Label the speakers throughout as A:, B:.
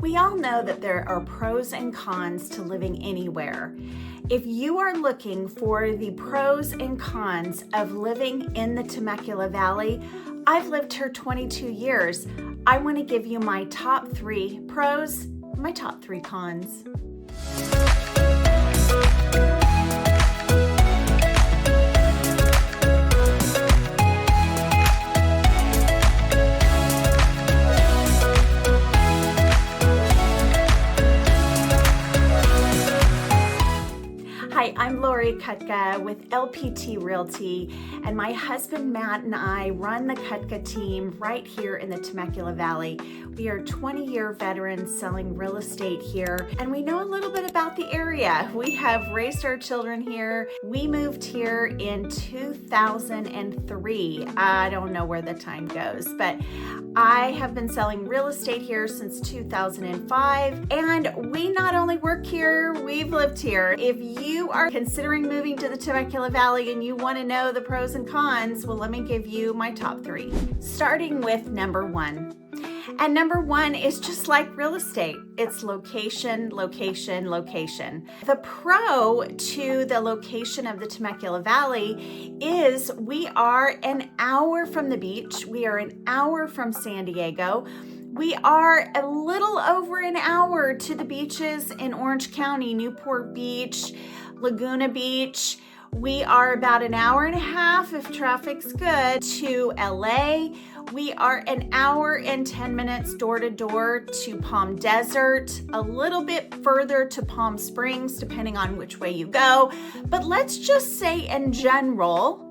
A: We all know that there are pros and cons to living anywhere. If you are looking for the pros and cons of living in the Temecula Valley, I've lived here 22 years. I want to give you my top 3 pros, my top 3 cons. Hi, I'm Lori Kutka with LPT Realty, and my husband Matt and I run the Kutka team right here in the Temecula Valley. We are 20-year veterans selling real estate here, and we know a little bit about the area. We have raised our children here. We moved here in 2003. I don't know where the time goes, but I have been selling real estate here since 2005, and we not only work here, we've lived here. If you are considering moving to the Temecula Valley and you want to know the pros and cons, well, let me give you my top 3. Starting with number 1. And number 1 is just like real estate. It's location, location, location. The pro to the location of the Temecula Valley is we are an hour from the beach. We are an hour from San Diego. We are a little over an hour to the beaches in Orange County, Newport Beach, Laguna Beach. We are about an hour and a half, if traffic's good, to LA. We are an hour and 10 minutes door to door to Palm Desert, a little bit further to Palm Springs, depending on which way you go. But let's just say in general,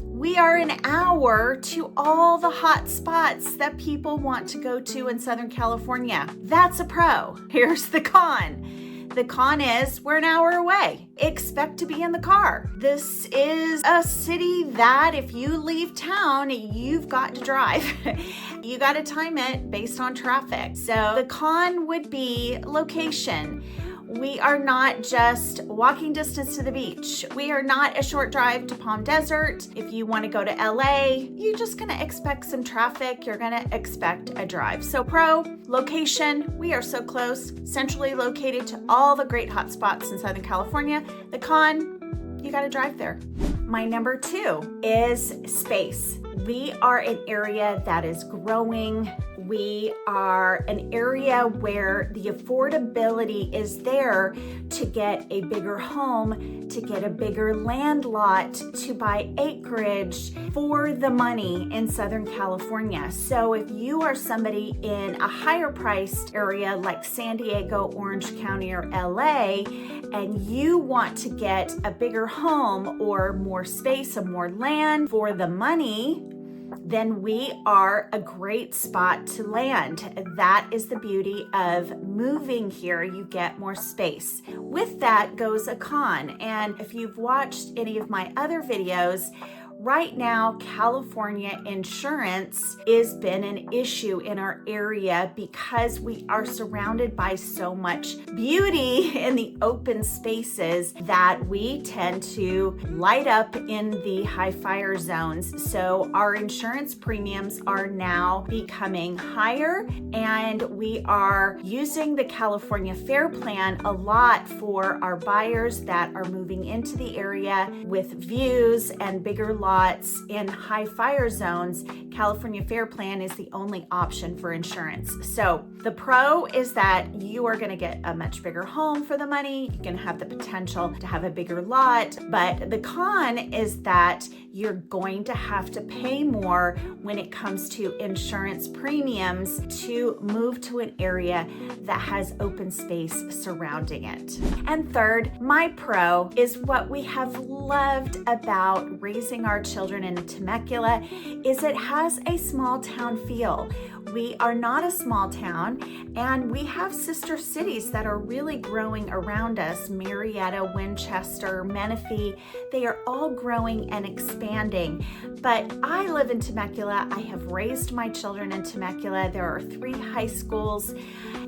A: we are an hour to all the hot spots that people want to go to in Southern California. That's a pro. Here's the con. The con is we're an hour away. Expect to be in the car. This is a city that if you leave town, you've got to drive. You got to time it based on traffic. So the con would be location. We are not just walking distance to the beach. We are not a short drive to Palm Desert. If you want to go to LA, you're just going to expect some traffic. You're going to expect a drive. So pro, location, we are so close, centrally located to all the great hot spots in Southern California. The con, you got to drive there. My number 2 is space. We are an area that is growing. We are an area where the affordability is there to get a bigger home, to get a bigger land lot, to buy acreage for the money in Southern California. So if you are somebody in a higher priced area like San Diego, Orange County, or LA, and you want to get a bigger home or more space and more land for the money, then we are a great spot to land. That is the beauty of moving here. You get more space. With that goes a con. And if you've watched any of my other videos, right now, California insurance has been an issue in our area because we are surrounded by so much beauty in the open spaces that we tend to light up in the high fire zones. So our insurance premiums are now becoming higher, and we are using the California Fair Plan a lot for our buyers that are moving into the area with views and bigger lots in high fire zones. California Fair Plan is the only option for insurance. So the pro is that you are going to get a much bigger home for the money. You're going to have the potential to have a bigger lot. But the con is that you're going to have to pay more when it comes to insurance premiums to move to an area that has open space surrounding it. And third, my pro is what we have loved about raising our children in Temecula is it has a small town feel. We are not a small town, and we have sister cities that are really growing around us. Marietta, Winchester, Menifee, they are all growing and expanding. But I live in Temecula. I have raised my children in Temecula. There are 3 high schools.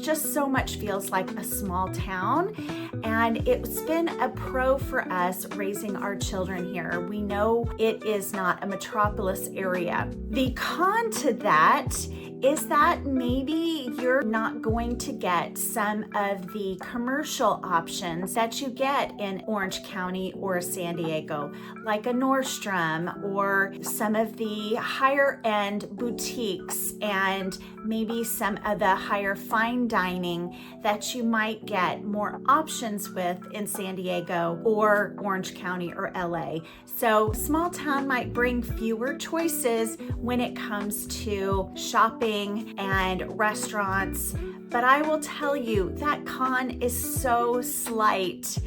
A: Just so much feels like a small town. And it's been a pro for us raising our children here. We know it is not a metropolis area. The con to that is that maybe you're not going to get some of the commercial options that you get in Orange County or San Diego, like a Nordstrom or some of the higher end boutiques and maybe some of the higher fine dining that you might get more options with in San Diego or Orange County or LA. So small town might bring fewer choices when it comes to shopping and restaurants, but I will tell you that con is so slight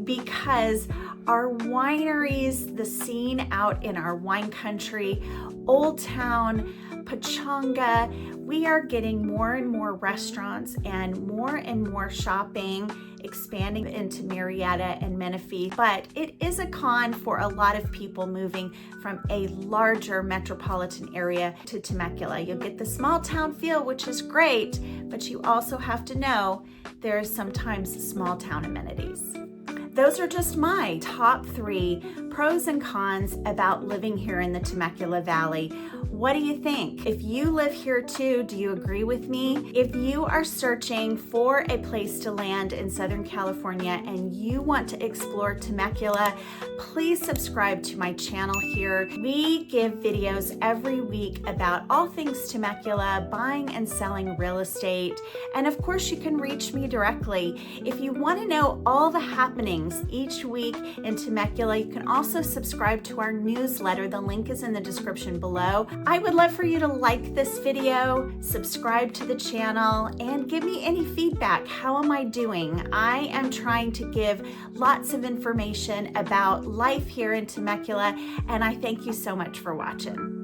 A: because our wineries, the scene out in our wine country, Old Town, Pechanga, we are getting more and more restaurants and more shopping, expanding into Marietta and Menifee, but it is a con for a lot of people moving from a larger metropolitan area to Temecula. You'll get the small town feel, which is great, but you also have to know there's sometimes small town amenities. Those are just my top 3 pros and cons about living here in the Temecula Valley. What do you think? If you live here too, do you agree with me? If you are searching for a place to land in Southern California and you want to explore Temecula, please subscribe to my channel here. We give videos every week about all things Temecula, buying and selling real estate. And of course, you can reach me directly. If you want to know all the happenings each week in Temecula, you can also subscribe to our newsletter. The link is in the description below. I would love for you to like this video, subscribe to the channel, and give me any feedback. How am I doing? I am trying to give lots of information about life here in Temecula, and I thank you so much for watching.